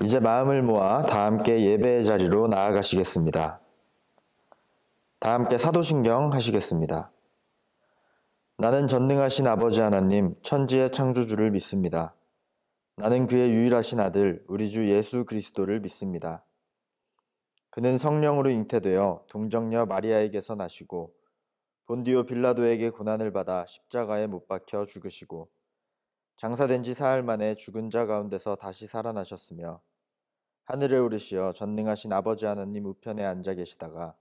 이제 마음을 모아 다 함께 예배의 자리로 나아가시겠습니다. 다 함께 사도신경 하시겠습니다. 나는 전능하신 아버지 하나님, 천지의 창조주를 믿습니다. 나는 그의 유일하신 아들, 우리 주 예수 그리스도를 믿습니다. 그는 성령으로 잉태되어 동정녀 마리아에게서 나시고 본디오 빌라도에게 고난을 받아 십자가에 못 박혀 죽으시고 장사된 지 사흘 만에 죽은 자 가운데서 다시 살아나셨으며 하늘에 오르시어 전능하신 아버지 하나님 우편에 앉아 계시다가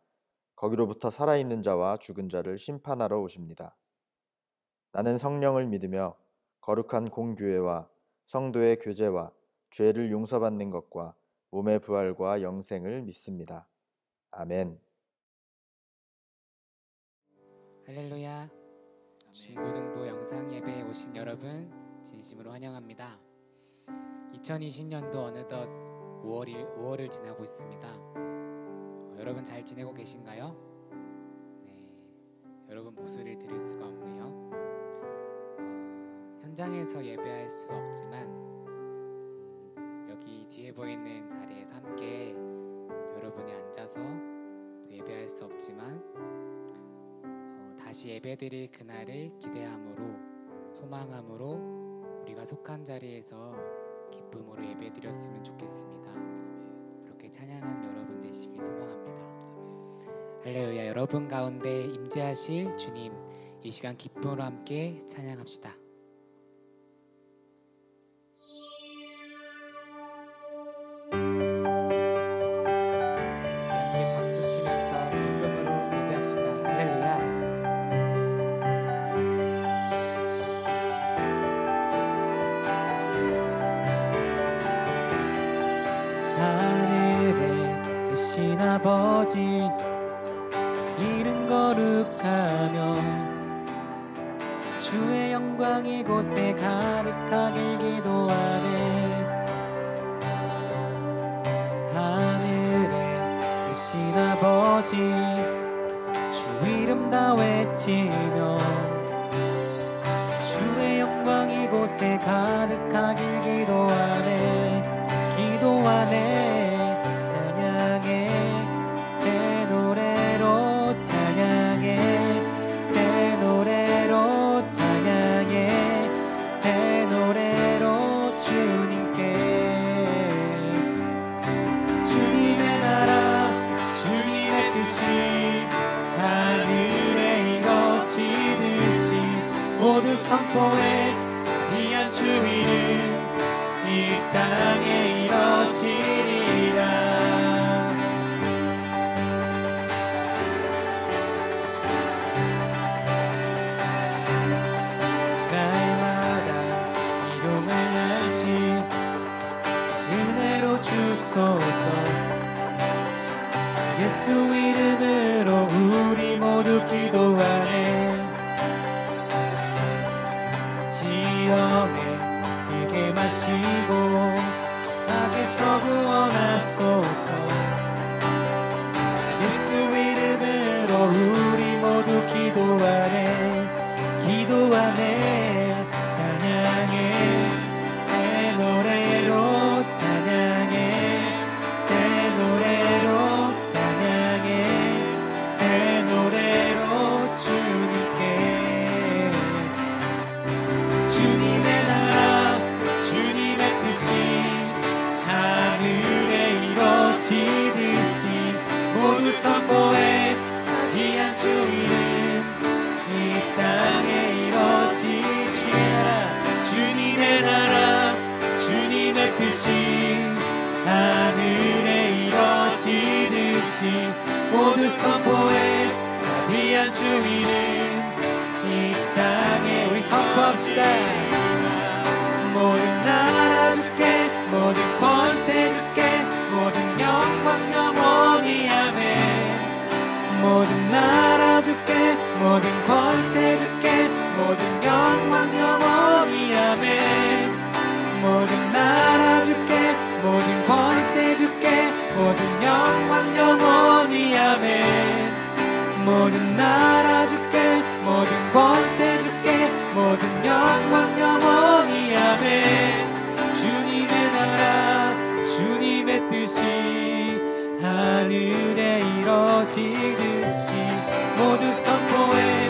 거기로부터 살아있는 자와 죽은 자를 심판하러 오십니다. 나는 성령을 믿으며 거룩한 공교회와 성도의 교제와 죄를 용서받는 것과 몸의 부활과 영생을 믿습니다. 아멘. 할렐루야. 중고등부 영상 예배에 오신 여러분 진심으로 환영합니다. 2020년도 어느덧 5월을 지나고 있습니다. 여러분 잘 지내고 계신가요? 네, 여러분 목소리를 들을 수가 없네요. 현장에서 예배할 수 없지만 여기 뒤에 보이는 자리에서 함께 여러분이 앉아서 예배할 수 없지만 다시 예배드릴 그날을 기대함으로 소망함으로 우리가 속한 자리에서 기쁨으로 예배드렸으면 좋겠습니다. 그렇게 찬양한 여러분 되시길 소망합니다. 할렐루야. 여러분 가운데 임재하실 주님, 이 시간 기쁨으로 함께 찬양합시다. 함께 박수 치면서 기쁨으로 예배합시다. 할렐루야. 하늘에 계신 아버지 이름 거룩하며 주의 영광 이곳에 가득하길 기도하네. 하늘에 계신 아버지 주 이름 다 외치며 주의 영광 이곳에 가득하길 기도하네. 찬양해 새 노래로 찬양해 새 노래로 찬양해 새 노래로 주님께 주님의 나라 주님의 뜻이 하늘에 이루어지듯이 모두 선포해 자비한 주 이름 이 땅에 이뤄지리라. 날마다 일용할 양식 은혜로 주소서. 예수 이름으로 우리 모두 기도하네. 시험에 들게 마시고 악에서 구원하소서. 예수 이름으로 우리 모두 기도하네. 찬양해 새 노래로 찬양해 새 노래로 찬양해 새 노래로 주님께 주님의 나라 주님의 뜻이 하늘에 이루어지듯이 모두 선포해 자비한 주 이름 이 땅에 이루어지리라. 주님의 나라 주님의 뜻이 하늘에 이루어지듯이 모두 선포해 자비한 주 이름 이 땅에 우리 선포합시다. 모든 나라 주께 모든 권세 주께 모든 영광 영원히 아멘. 모든 나라 주께 모든 권세 주께 모든 영광 영원히 아멘. 모든 나라 주께 모든 권세 주께 모든 영광 영원히 아멘. 모든 나라 주께 모든 권세 주께 모든 영광 영원히 아멘. 주님의 나라 주님 하늘에 이뤄지듯이 모두 선포해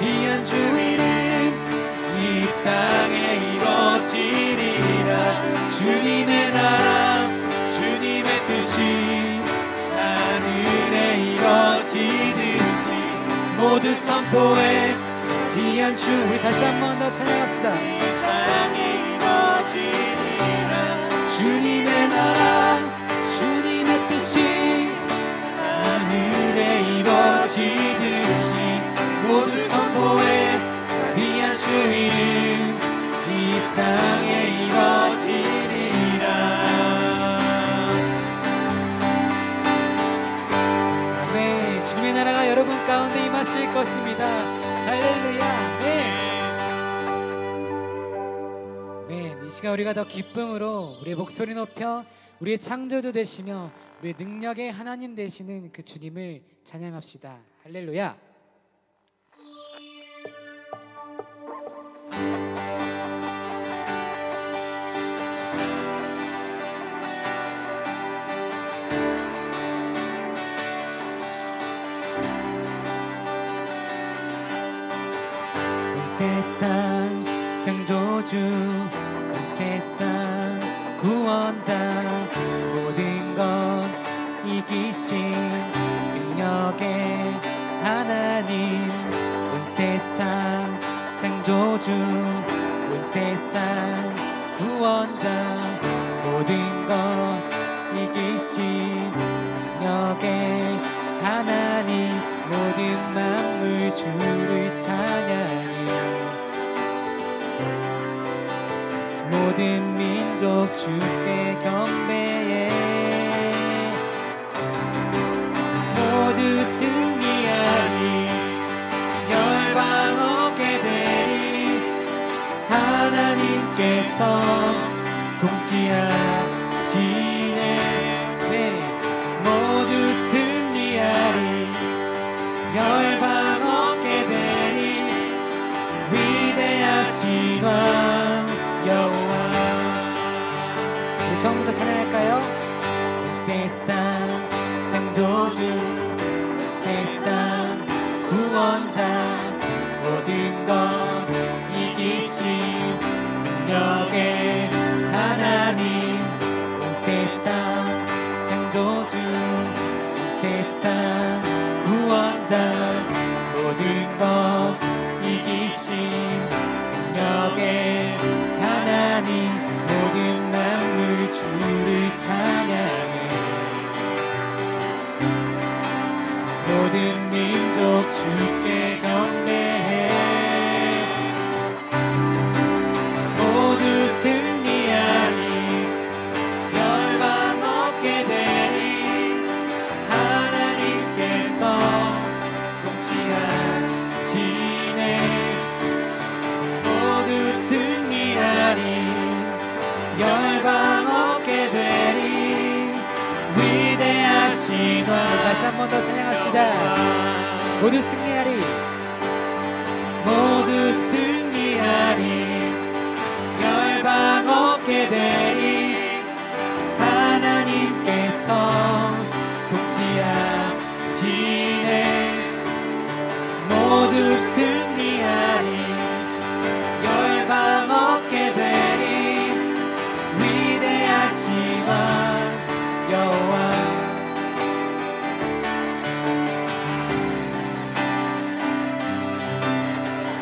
귀한 주 이름 이 땅에 이뤄지리라. 주님의 나라 주님의 뜻이 하늘에 이뤄지듯이 모두 선포해 귀한 주. 우리 다시 한 번 더 찬양합시다. 이 땅에 이뤄지리라. 주님의 나라 주님의 뜻이 하늘에 이뤄지듯이 모두 선포해 귀한 주 이름 이 땅에 이뤄지리라. 아멘. 주님의 나라가 여러분 가운데 임하실 것입니다. 할렐루야. 아멘. 이 시간 우리가 더 기쁨으로 우리의 목소리 높여 우리의 창조주 되시며 우리의 능력의 하나님 되시는 그 주님을 찬양합시다. 할렐루야. 세상 창조주 온 세상 구원자 모든 것 이기신 능력의 하나님 온 세상 창조주 온 세상 구원자 모든 것 이기신 능력의 하나님 모든 만물 주를 찬양해 모든 민족 주께 경배해 모두 승리하리 열방 얻게 되리 하나님께서 통치하시네 모두 승리하리 열방 얻게 되리 위대하신 왕 여호와. 우리 처음부터 찬양할까요? 세상 창조주 세상 구원자 모든 것 이기신 능력의 하나님 온 세상 창조주 세상 구원자 모든 것 이기신 능력의 하나님 모든 만물 주를 찬양해 모든 민족 주께 경배해 모두 승리하리 열방 얻게 되리 하나님께서 통치하시네 모두 승리하리 열방 얻게 되리 위대하신 왕. 다시 한 번 더 찬양합시다. 모두 승리하리 모두 승리하리 열방 얻게 되리 하나님께서 통치하시네 모두 승리하리 열방 얻게 되리 위대하신 왕 여호와.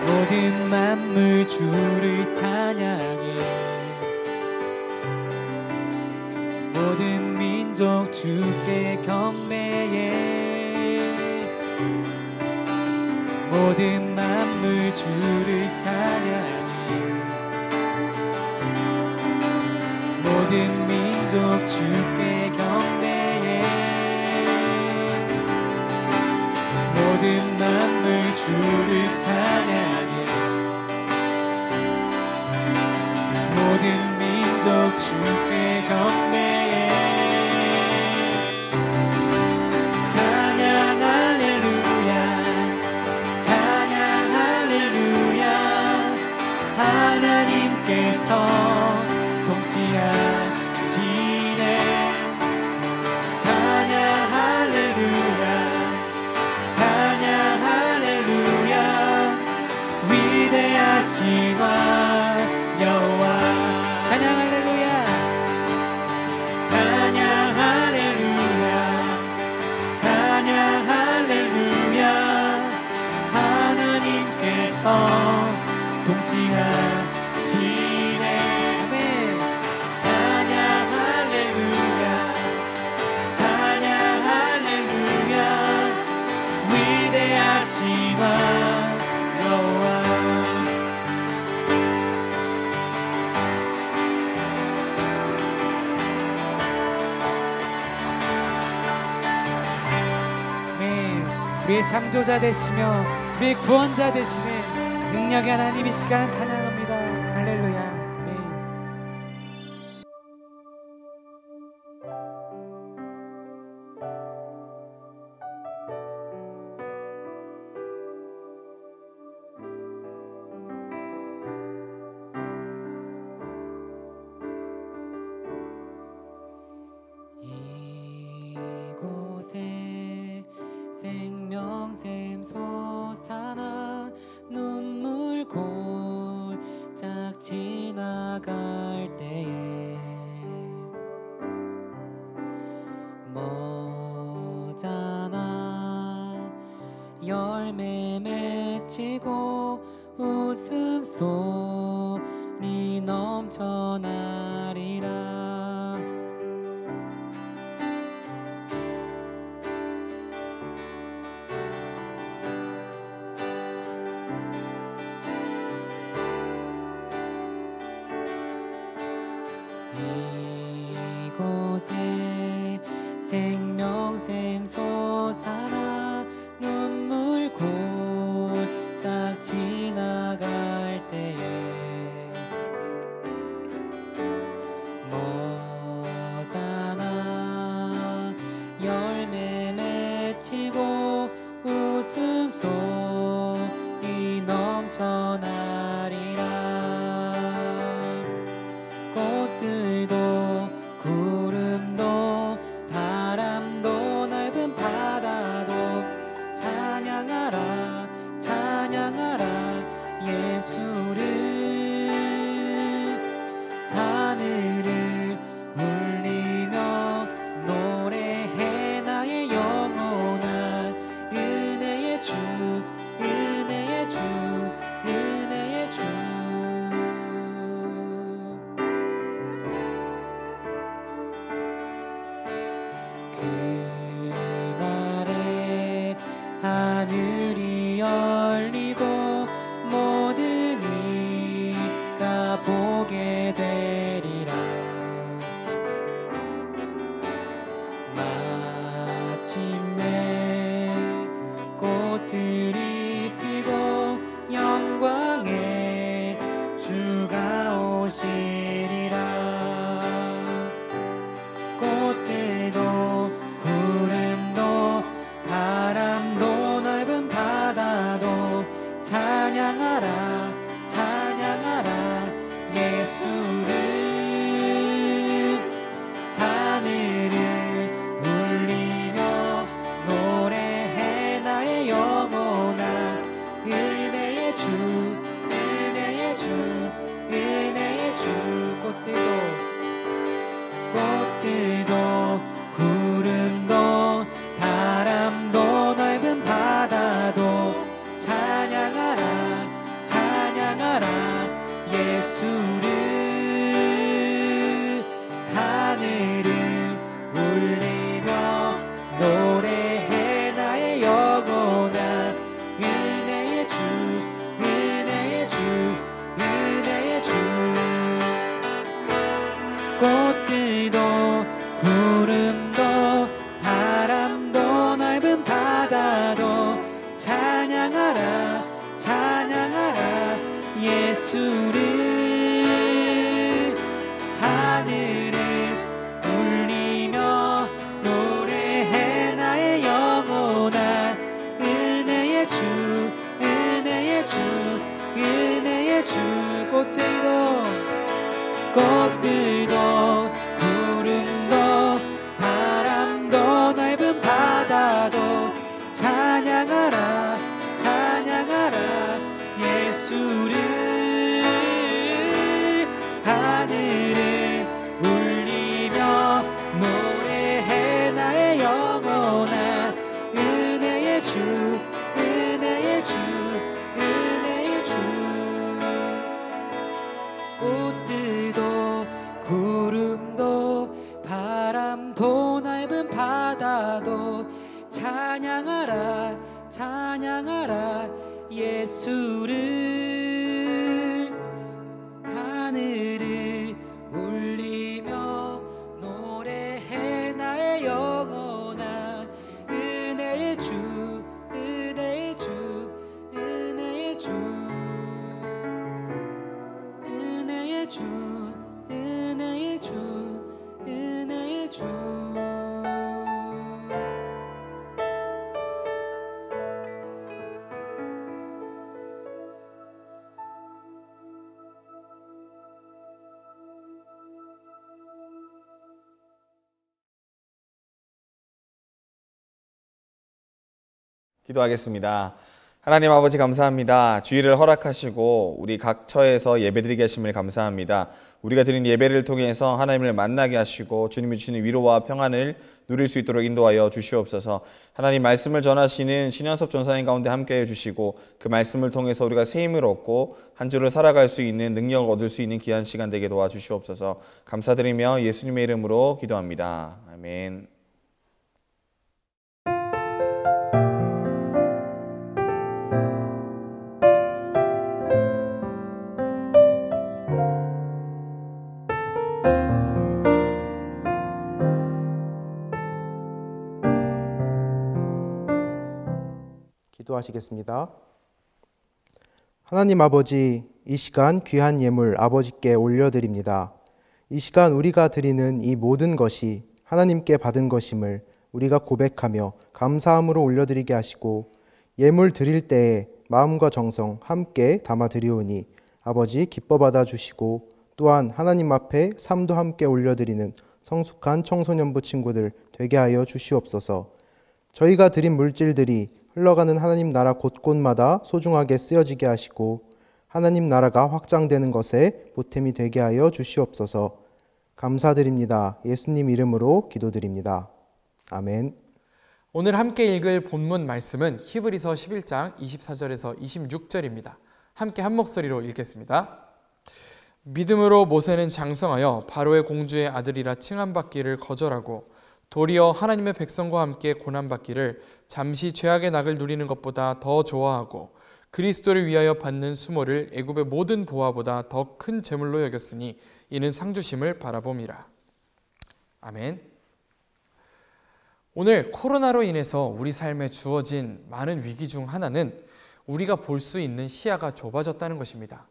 모든 만물 주를 찬양해 모든 민족 주께 경배해 모든 만물 주를 찬양해 모든 민족 주께 경배해 모든 만물 주를 찬양해 모든 민족 주께 경배해 찬양 할렐루야 찬양 할렐루야 하나님께서 통치하시네 찬양 할렐루야 위대하시나 여호와 찬양 할렐루야 찬양 할렐루야 찬양 할렐루야 하나님께서 통치하시네 아멘 찬양 할렐루야 찬양 할렐루야 위대하시나 여호와 아멘 우리의 창조자 되시며 우리의 구원자 되시는 능력의 하나님 이 시간 찬양합니다 할렐루야 아멘 이곳에 생명샘 솟아나 눈물 골짝 지나갈 때에 머잖아 열매 맺히고 웃음소리 넘쳐나리라 이곳에 생명샘 솟아나 눈물 골짝 지나갈 때에 머잖아 열매 맺히고 웃음소리 넘쳐나리라 꽃들도 구름도 바람도 넓은 바다도 찬양하라 찬양하라 예수를 하늘을 울리며 노래해 나의 영혼아 은혜의 주 은혜의 주 은혜의 주 그날에 하늘이 열리고 모든 이가 보게 되리라 마침내 꽃들이 피고 영광의 주가 오시리라 꽃들도 구름도 바람도 넓은 바다도 찬양하라 찬양하라 예수를 하늘을 울리며 노래해 나의 영혼아 은혜의 주 은혜의 주 은혜의 주 꽃들도 구름도 바람도 넓은 바다도 찬양하라 찬양하라 예수를 하늘을 울리며 노래해 나의 영혼아 은혜의 주 은혜의 주 은혜의 주 꽃들도 구름도 바람도 넓은 바다도 찬양하라 찬양하라 예수를 하늘을 울리며 노래해 나의 영혼아 은혜의 주 은혜의 주 은혜의 주 꽃들도 구름도 바람도 넓은 바다도 찬양하라 찬양하라 예수를 나라 예수를 하늘을 울리며 노래해 나의 영혼아 은혜의 주 은혜의 주 은혜의 주 은혜의 주 은혜의 주 은혜의 주 기도하겠습니다. 하나님 아버지 감사합니다. 주일을 허락하시고 우리 각 처에서 예배드리게 하심을 감사합니다. 우리가 드린 예배를 통해서 하나님을 만나게 하시고 주님이 주시는 위로와 평안을 누릴 수 있도록 인도하여 주시옵소서. 하나님 말씀을 전하시는 신현섭 전사님 가운데 함께해 주시고 그 말씀을 통해서 우리가 새 힘을 얻고 한 주를 살아갈 수 있는 능력을 얻을 수 있는 귀한 시간 되게 도와주시옵소서. 감사드리며 예수님의 이름으로 기도합니다. 아멘. 기도하시겠습니다. 하나님 아버지, 이 시간 귀한 예물 아버지께 올려드립니다. 이 시간 우리가 드리는 이 모든 것이 하나님께 받은 것임을 우리가 고백하며 감사함으로 올려드리게 하시고 예물 드릴 때에 마음과 정성 함께 담아드리오니 아버지 기뻐 받아주시고 또한 하나님 앞에 삶도 함께 올려드리는 성숙한 청소년부 친구들 되게 하여 주시옵소서. 저희가 드린 물질들이 흘러가는 하나님 나라 곳곳마다 소중하게 쓰여지게 하시고 하나님 나라가 확장되는 것에 보탬이 되게 하여 주시옵소서. 감사드립니다. 예수님 이름으로 기도드립니다. 아멘. 오늘 함께 읽을 본문 말씀은 히브리서 11장 24절에서 26절입니다. 함께 한 목소리로 읽겠습니다. 믿음으로 모세는 장성하여 바로의 공주의 아들이라 칭함받기를 거절하고 도리어 하나님의 백성과 함께 고난받기를 잠시 죄악의 낙을 누리는 것보다 더 좋아하고 그리스도를 위하여 받는 수모를 애굽의 모든 보화보다 더 큰 재물로 여겼으니 이는 상주심을 바라봄이라. 아멘. 오늘 코로나로 인해서 우리 삶에 주어진 많은 위기 중 하나는 우리가 볼 수 있는 시야가 좁아졌다는 것입니다.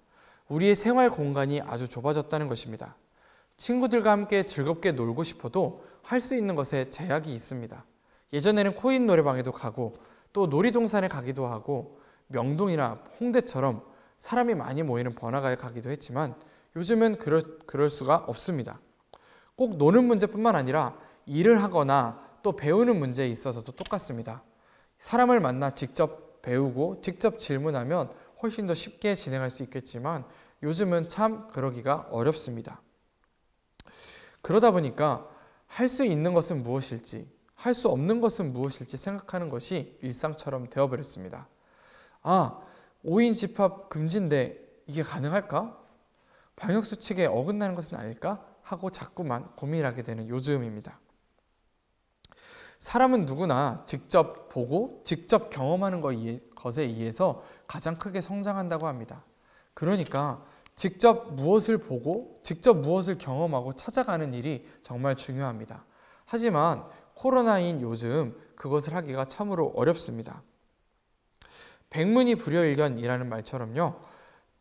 우리의 생활 공간이 아주 좁아졌다는 것입니다. 친구들과 함께 즐겁게 놀고 싶어도 할 수 있는 것에 제약이 있습니다. 예전에는 코인 노래방에도 가고 또 놀이동산에 가기도 하고 명동이나 홍대처럼 사람이 많이 모이는 번화가에 가기도 했지만 요즘은 그럴 수가 없습니다. 꼭 노는 문제뿐만 아니라 일을 하거나 또 배우는 문제에 있어서도 똑같습니다. 사람을 만나 직접 배우고 직접 질문하면 훨씬 더 쉽게 진행할 수 있겠지만 요즘은 참 그러기가 어렵습니다. 그러다 보니까 할 수 있는 것은 무엇일지, 할 수 없는 것은 무엇일지 생각하는 것이 일상처럼 되어버렸습니다. 5인 집합 금지인데 이게 가능할까? 방역수칙에 어긋나는 것은 아닐까? 하고 자꾸만 고민하게 되는 요즘입니다. 사람은 누구나 직접 보고 직접 경험하는 것에 의해서 가장 크게 성장한다고 합니다. 그러니까 직접 무엇을 보고 직접 무엇을 경험하고 찾아가는 일이 정말 중요합니다. 하지만 코로나인 요즘 그것을 하기가 참으로 어렵습니다. 백문이 불여일견이라는 말처럼요,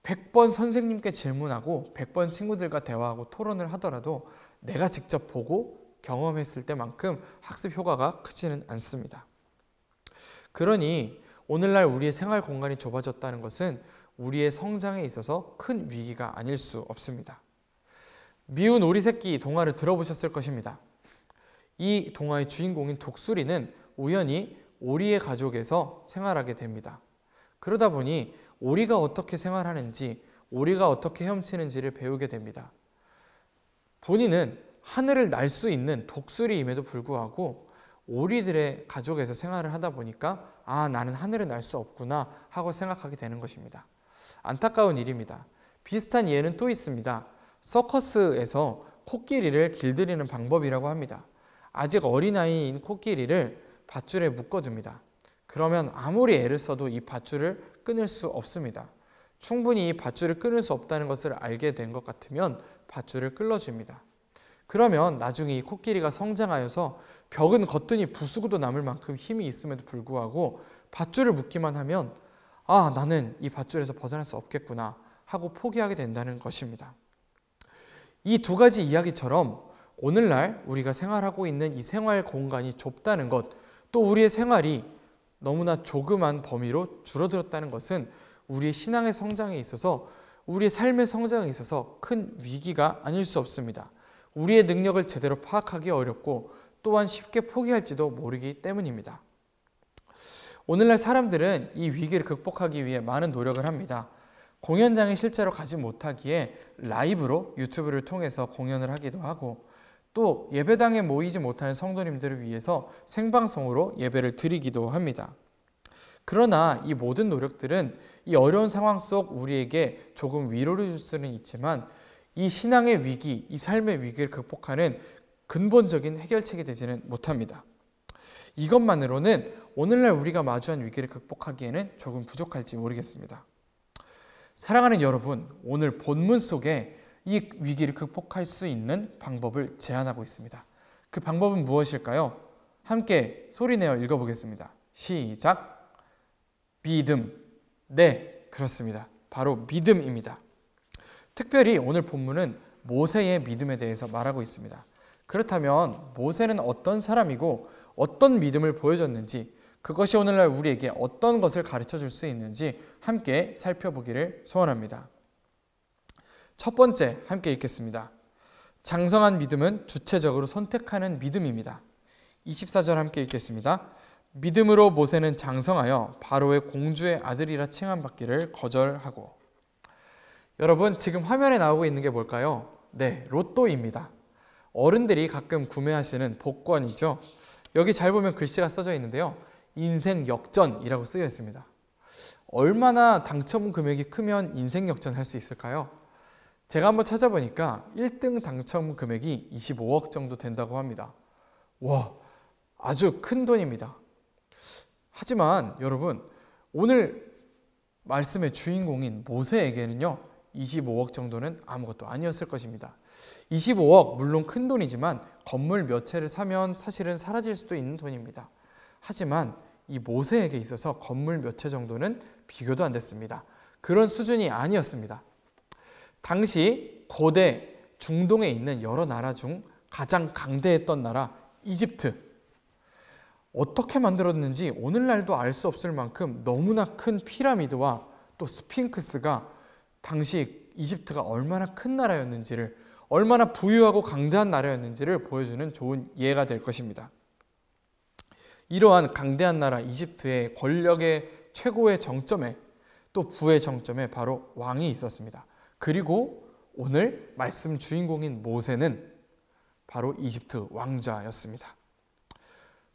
100번 선생님께 질문하고 100번 친구들과 대화하고 토론을 하더라도 내가 직접 보고 경험했을 때만큼 학습 효과가 크지는 않습니다. 그러니 오늘날 우리의 생활 공간이 좁아졌다는 것은 우리의 성장에 있어서 큰 위기가 아닐 수 없습니다. 미운 오리 새끼 동화를 들어보셨을 것입니다. 이 동화의 주인공인 독수리는 우연히 오리의 가족에서 생활하게 됩니다. 그러다 보니 오리가 어떻게 생활하는지, 오리가 어떻게 헤엄치는지를 배우게 됩니다. 본인은 하늘을 날 수 있는 독수리임에도 불구하고 오리들의 가족에서 생활을 하다 보니까 나는 하늘을 날 수 없구나 하고 생각하게 되는 것입니다. 안타까운 일입니다. 비슷한 예는 또 있습니다. 서커스에서 코끼리를 길들이는 방법이라고 합니다. 아직 어린아이인 코끼리를 밧줄에 묶어줍니다. 그러면 아무리 애를 써도 이 밧줄을 끊을 수 없습니다. 충분히 이 밧줄을 끊을 수 없다는 것을 알게 된 것 같으면 밧줄을 끌어줍니다. 그러면 나중에 이 코끼리가 성장하여서 벽은 거뜬히 부수고도 남을 만큼 힘이 있음에도 불구하고 밧줄을 묶기만 하면 아, 나는 이 밧줄에서 벗어날 수 없겠구나 하고 포기하게 된다는 것입니다. 이 두 가지 이야기처럼 오늘날 우리가 생활하고 있는 이 생활 공간이 좁다는 것, 또 우리의 생활이 너무나 조그만 범위로 줄어들었다는 것은 우리의 신앙의 성장에 있어서, 우리의 삶의 성장에 있어서 큰 위기가 아닐 수 없습니다. 우리의 능력을 제대로 파악하기 어렵고 또한 쉽게 포기할지도 모르기 때문입니다. 오늘날 사람들은 이 위기를 극복하기 위해 많은 노력을 합니다. 공연장에 실제로 가지 못하기에 라이브로 유튜브를 통해서 공연을 하기도 하고, 또 예배당에 모이지 못하는 성도님들을 위해서 생방송으로 예배를 드리기도 합니다. 그러나 이 모든 노력들은 이 어려운 상황 속 우리에게 조금 위로를 줄 수는 있지만 이 신앙의 위기, 이 삶의 위기를 극복하는 근본적인 해결책이 되지는 못합니다. 이것만으로는 오늘날 우리가 마주한 위기를 극복하기에는 조금 부족할지 모르겠습니다. 사랑하는 여러분, 오늘 본문 속에 이 위기를 극복할 수 있는 방법을 제안하고 있습니다. 그 방법은 무엇일까요? 함께 소리내어 읽어보겠습니다. 시작! 믿음. 네, 그렇습니다. 바로 믿음입니다. 특별히 오늘 본문은 모세의 믿음에 대해서 말하고 있습니다. 그렇다면 모세는 어떤 사람이고 어떤 믿음을 보여줬는지, 그것이 오늘날 우리에게 어떤 것을 가르쳐 줄 수 있는지 함께 살펴보기를 소원합니다. 첫 번째, 함께 읽겠습니다. 장성한 믿음은 주체적으로 선택하는 믿음입니다. 24절 함께 읽겠습니다. 믿음으로 모세는 장성하여 바로의 공주의 아들이라 칭함받기를 거절하고. 여러분, 지금 화면에 나오고 있는 게 뭘까요? 네, 로또입니다. 어른들이 가끔 구매하시는 복권이죠. 여기 잘 보면 글씨가 써져 있는데요. 인생 역전이라고 쓰여 있습니다. 얼마나 당첨 금액이 크면 인생 역전 할 수 있을까요? 제가 한번 찾아보니까 1등 당첨 금액이 25억 정도 된다고 합니다. 와, 아주 큰 돈입니다. 하지만 여러분, 오늘 말씀의 주인공인 모세에게는요, 25억 정도는 아무것도 아니었을 것입니다. 25억, 물론 큰 돈이지만 건물 몇 채를 사면 사실은 사라질 수도 있는 돈입니다. 하지만 이 모세에게 있어서 건물 몇 채 정도는 비교도 안 됐습니다. 그런 수준이 아니었습니다. 당시 고대 중동에 있는 여러 나라 중 가장 강대했던 나라 이집트, 어떻게 만들었는지 오늘날도 알 수 없을 만큼 너무나 큰 피라미드와 또 스핑크스가 당시 이집트가 얼마나 큰 나라였는지를, 얼마나 부유하고 강대한 나라였는지를 보여주는 좋은 예가 될 것입니다. 이러한 강대한 나라 이집트의 권력의 최고의 정점에, 또 부의 정점에 바로 왕이 있었습니다. 그리고 오늘 말씀 주인공인 모세는 바로 이집트 왕자였습니다.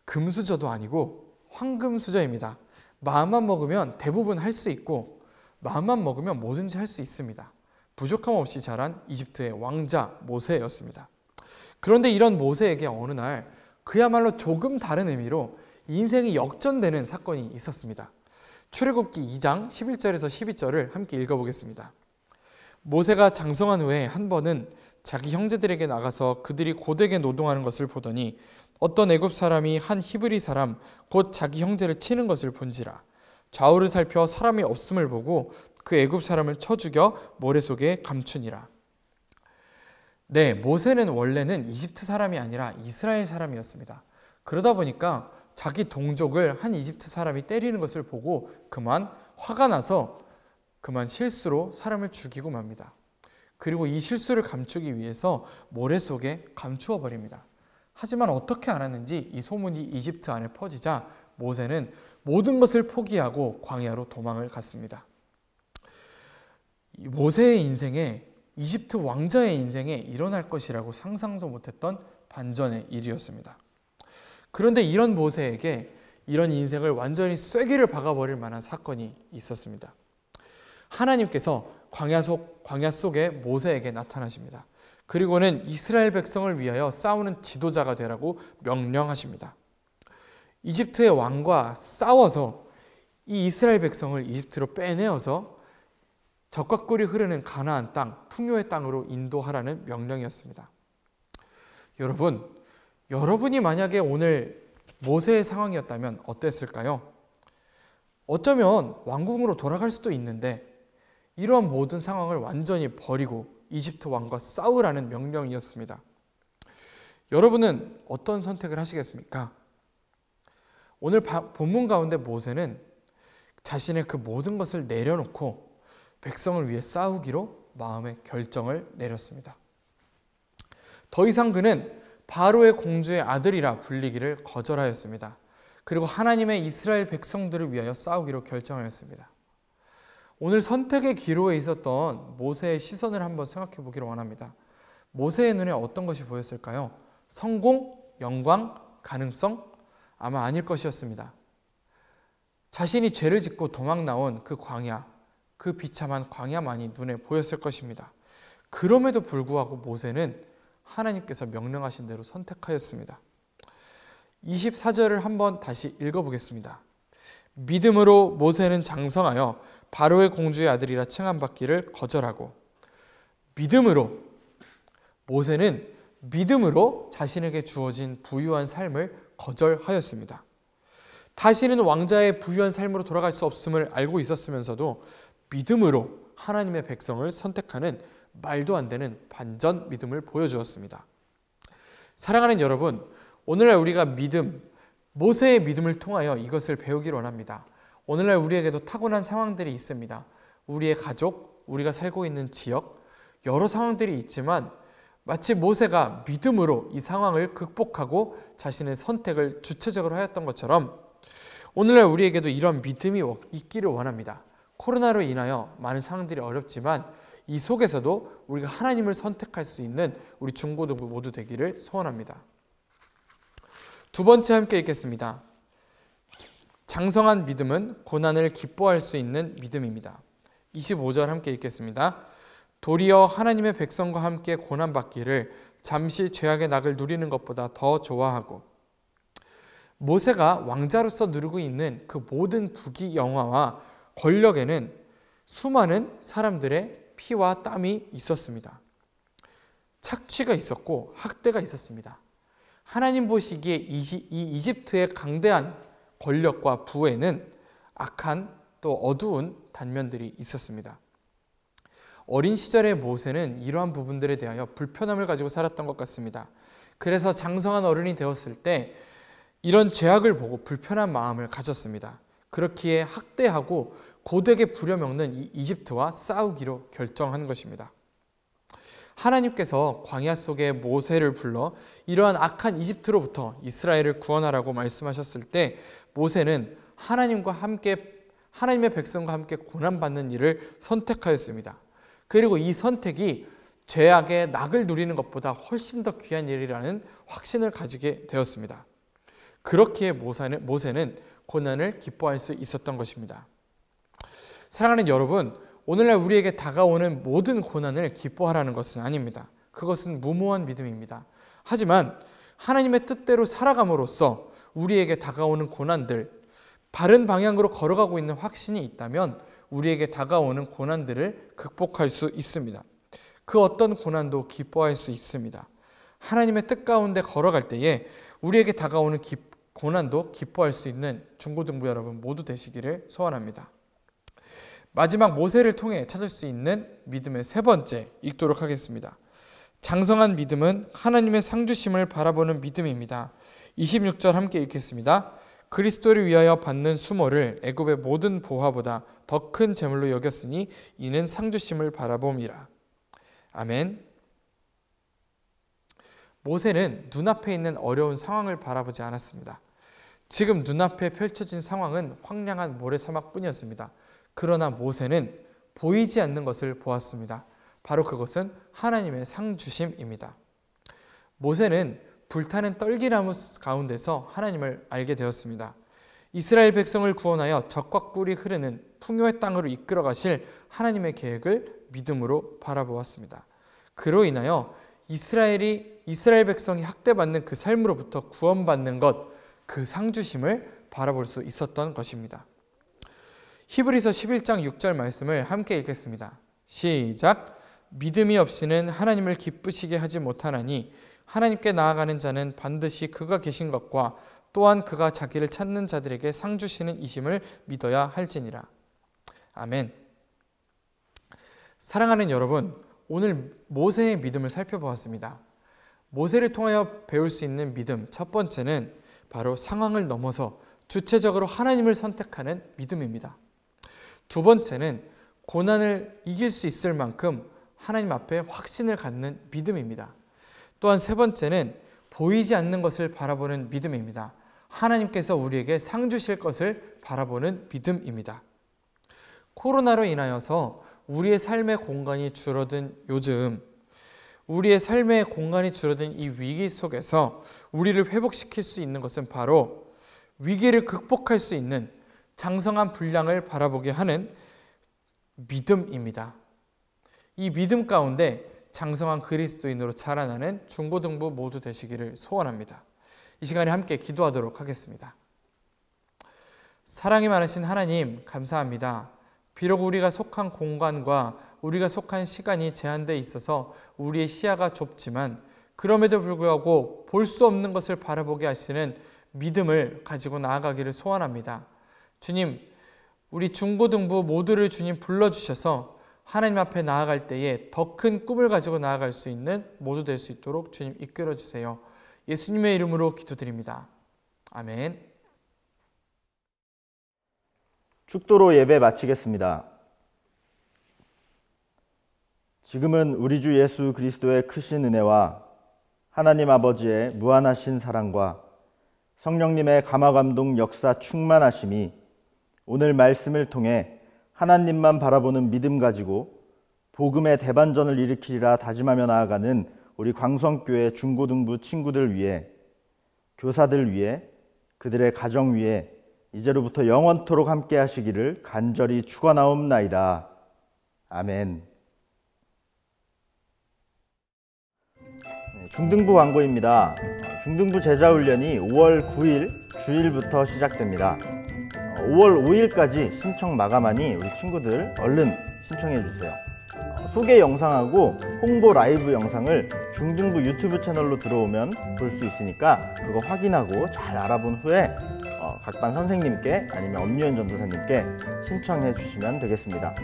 금수저도 아니고 황금수저입니다. 마음만 먹으면 대부분 할 수 있고 마음만 먹으면 뭐든지 할 수 있습니다. 부족함 없이 자란 이집트의 왕자 모세였습니다. 그런데 이런 모세에게 어느 날 그야말로 조금 다른 의미로 인생이 역전되는 사건이 있었습니다. 출애굽기 2장 11절에서 12절을 함께 읽어보겠습니다. 모세가 장성한 후에 한 번은 자기 형제들에게 나가서 그들이 고되게 노동하는 것을 보더니 어떤 애굽 사람이 한 히브리 사람 곧 자기 형제를 치는 것을 본지라. 좌우를 살펴 사람이 없음을 보고 그 애굽 사람을 쳐 죽여 모래 속에 감추니라. 네, 모세는 원래는 이집트 사람이 아니라 이스라엘 사람이었습니다. 그러다 보니까 자기 동족을 한 이집트 사람이 때리는 것을 보고 그만 화가 나서 그만 실수로 사람을 죽이고 맙니다. 그리고 이 실수를 감추기 위해서 모래 속에 감추어 버립니다. 하지만 어떻게 알았는지 이 소문이 이집트 안에 퍼지자 모세는 모든 것을 포기하고 광야로 도망을 갔습니다. 모세의 인생에, 이집트 왕자의 인생에 일어날 것이라고 상상도 못했던 반전의 일이었습니다. 그런데 이런 모세에게 이런 인생을 완전히 쐐기를 박아버릴 만한 사건이 있었습니다. 하나님께서 광야 속에 모세에게 나타나십니다. 그리고는 이스라엘 백성을 위하여 싸우는 지도자가 되라고 명령하십니다. 이집트의 왕과 싸워서 이 이스라엘 백성을 이집트로 빼내어서 적과 꿀이 흐르는 가나안 땅, 풍요의 땅으로 인도하라는 명령이었습니다. 여러분이 만약에 오늘 모세의 상황이었다면 어땠을까요? 어쩌면 왕궁으로 돌아갈 수도 있는데 이러한 모든 상황을 완전히 버리고 이집트 왕과 싸우라는 명령이었습니다. 여러분은 어떤 선택을 하시겠습니까? 오늘 본문 가운데 모세는 자신의 그 모든 것을 내려놓고 백성을 위해 싸우기로 마음의 결정을 내렸습니다. 더 이상 그는 바로의 공주의 아들이라 불리기를 거절하였습니다. 그리고 하나님의 이스라엘 백성들을 위하여 싸우기로 결정하였습니다. 오늘 선택의 기로에 있었던 모세의 시선을 한번 생각해 보기를 원합니다. 모세의 눈에 어떤 것이 보였을까요? 성공, 영광, 가능성? 아마 아닐 것이었습니다. 자신이 죄를 짓고 도망 나온 그 광야, 그 비참한 광야만이 눈에 보였을 것입니다. 그럼에도 불구하고 모세는 하나님께서 명령하신 대로 선택하였습니다. 24절을 한번 다시 읽어보겠습니다. 믿음으로 모세는 장성하여 바로의 공주의 아들이라 칭함받기를 거절하고, 모세는 믿음으로 자신에게 주어진 부유한 삶을 거절하였습니다. 다시는 왕자의 부유한 삶으로 돌아갈 수 없음을 알고 있었으면서도 믿음으로 하나님의 백성을 선택하는 말도 안 되는 반전 믿음을 보여주었습니다. 사랑하는 여러분, 오늘날 우리가 모세의 믿음을 통하여 이것을 배우기를 원합니다. 오늘날 우리에게도 타고난 상황들이 있습니다. 우리의 가족, 우리가 살고 있는 지역, 여러 상황들이 있지만 마치 모세가 믿음으로 이 상황을 극복하고 자신의 선택을 주체적으로 하였던 것처럼 오늘날 우리에게도 이런 믿음이 있기를 원합니다. 코로나로 인하여 많은 상황들이 어렵지만 이 속에서도 우리가 하나님을 선택할 수 있는 우리 중고등부 모두 되기를 소원합니다. 두 번째 함께 읽겠습니다. 장성한 믿음은 고난을 기뻐할 수 있는 믿음입니다. 25절 함께 읽겠습니다. 도리어 하나님의 백성과 함께 고난받기를 잠시 죄악의 낙을 누리는 것보다 더 좋아하고, 모세가 왕자로서 누리고 있는 그 모든 부귀 영화와 권력에는 수많은 사람들의 피와 땀이 있었습니다. 착취가 있었고 학대가 있었습니다. 하나님 보시기에 이 이집트의 강대한 권력과 부에는 악한 또 어두운 단면들이 있었습니다. 어린 시절의 모세는 이러한 부분들에 대하여 불편함을 가지고 살았던 것 같습니다. 그래서 장성한 어른이 되었을 때 이런 죄악을 보고 불편한 마음을 가졌습니다. 그렇기에 학대하고 고되게 부려먹는 이 이집트와 싸우기로 결정한 것입니다. 하나님께서 광야 속에 모세를 불러 이러한 악한 이집트로부터 이스라엘을 구원하라고 말씀하셨을 때 모세는 하나님의 백성과 함께 고난받는 일을 선택하였습니다. 그리고 이 선택이 죄악의 낙을 누리는 것보다 훨씬 더 귀한 일이라는 확신을 가지게 되었습니다. 그렇기에 모세는 고난을 기뻐할 수 있었던 것입니다. 사랑하는 여러분, 오늘날 우리에게 다가오는 모든 고난을 기뻐하라는 것은 아닙니다. 그것은 무모한 믿음입니다. 하지만 하나님의 뜻대로 살아감으로써 우리에게 다가오는 고난들, 바른 방향으로 걸어가고 있는 확신이 있다면 우리에게 다가오는 고난들을 극복할 수 있습니다. 그 어떤 고난도 기뻐할 수 있습니다. 하나님의 뜻 가운데 걸어갈 때에 우리에게 다가오는 고난도 기뻐할 수 있는 중고등부 여러분 모두 되시기를 소원합니다. 마지막 모세를 통해 찾을 수 있는 믿음의 세 번째 읽도록 하겠습니다. 장성한 믿음은 하나님의 상주심을 바라보는 믿음입니다. 26절 함께 읽겠습니다. 그리스도를 위하여 받는 수모를 애굽의 모든 보화보다 더 큰 재물로 여겼으니 이는 상주심을 바라봄이라. 아멘. 모세는 눈앞에 있는 어려운 상황을 바라보지 않았습니다. 지금 눈앞에 펼쳐진 상황은 황량한 모래사막뿐이었습니다. 그러나 모세는 보이지 않는 것을 보았습니다. 바로 그것은 하나님의 상주심입니다. 모세는 불타는 떨기나무 가운데서 하나님을 알게 되었습니다. 이스라엘 백성을 구원하여 적과 꿀이 흐르는 풍요의 땅으로 이끌어 가실 하나님의 계획을 믿음으로 바라보았습니다. 그로 인하여 이스라엘 백성이 학대받는 그 삶으로부터 구원받는 것, 그 상주심을 바라볼 수 있었던 것입니다. 히브리서 11장 6절 말씀을 함께 읽겠습니다. 시작. 믿음이 없이는 하나님을 기쁘시게 하지 못하나니 하나님께 나아가는 자는 반드시 그가 계신 것과 또한 그가 자기를 찾는 자들에게 상 주시는 이심을 믿어야 할지니라. 아멘. 사랑하는 여러분, 오늘 모세의 믿음을 살펴보았습니다. 모세를 통하여 배울 수 있는 믿음, 첫 번째는 바로 상황을 넘어서 주체적으로 하나님을 선택하는 믿음입니다. 두 번째는 고난을 이길 수 있을 만큼 하나님 앞에 확신을 갖는 믿음입니다. 또한 세 번째는 보이지 않는 것을 바라보는 믿음입니다. 하나님께서 우리에게 상 주실 것을 바라보는 믿음입니다. 코로나로 인하여서 우리의 삶의 공간이 줄어든 요즘, 우리의 삶의 공간이 줄어든 이 위기 속에서 우리를 회복시킬 수 있는 것은 바로 위기를 극복할 수 있는 장성한 분량을 바라보게 하는 믿음입니다. 이 믿음 가운데 장성한 그리스도인으로 자라나는 중고등부 모두 되시기를 소원합니다. 이 시간에 함께 기도하도록 하겠습니다. 사랑이 많으신 하나님, 감사합니다. 비록 우리가 속한 공간과 우리가 속한 시간이 제한되어 있어서 우리의 시야가 좁지만 그럼에도 불구하고 볼 수 없는 것을 바라보게 하시는 믿음을 가지고 나아가기를 소원합니다. 주님, 우리 중고등부 모두를 주님 불러주셔서 하나님 앞에 나아갈 때에 더 큰 꿈을 가지고 나아갈 수 있는 모두 될 수 있도록 주님 이끌어 주세요. 예수님의 이름으로 기도드립니다. 아멘. 축도로 예배 마치겠습니다. 지금은 우리 주 예수 그리스도의 크신 은혜와 하나님 아버지의 무한하신 사랑과 성령님의 감화감동 역사 충만하심이 오늘 말씀을 통해 하나님만 바라보는 믿음 가지고 복음의 대반전을 일으키리라 다짐하며 나아가는 우리 광성교회 중고등부 친구들 위해, 교사들 위해, 그들의 가정 위해 이제로부터 영원토록 함께 하시기를 간절히 축원하옵나이다. 아멘. 중등부 광고입니다. 중등부 제자훈련이 5월 9일 주일부터 시작됩니다. 5월 5일까지 신청 마감하니 우리 친구들 얼른 신청해 주세요. 소개 영상하고 홍보 라이브 영상을 중등부 유튜브 채널로 들어오면 볼 수 있으니까 그거 확인하고 잘 알아본 후에 각 반 선생님께 아니면 엄유현 전도사님께 신청해 주시면 되겠습니다.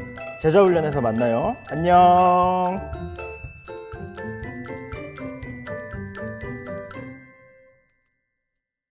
제자훈련에서 만나요. 안녕.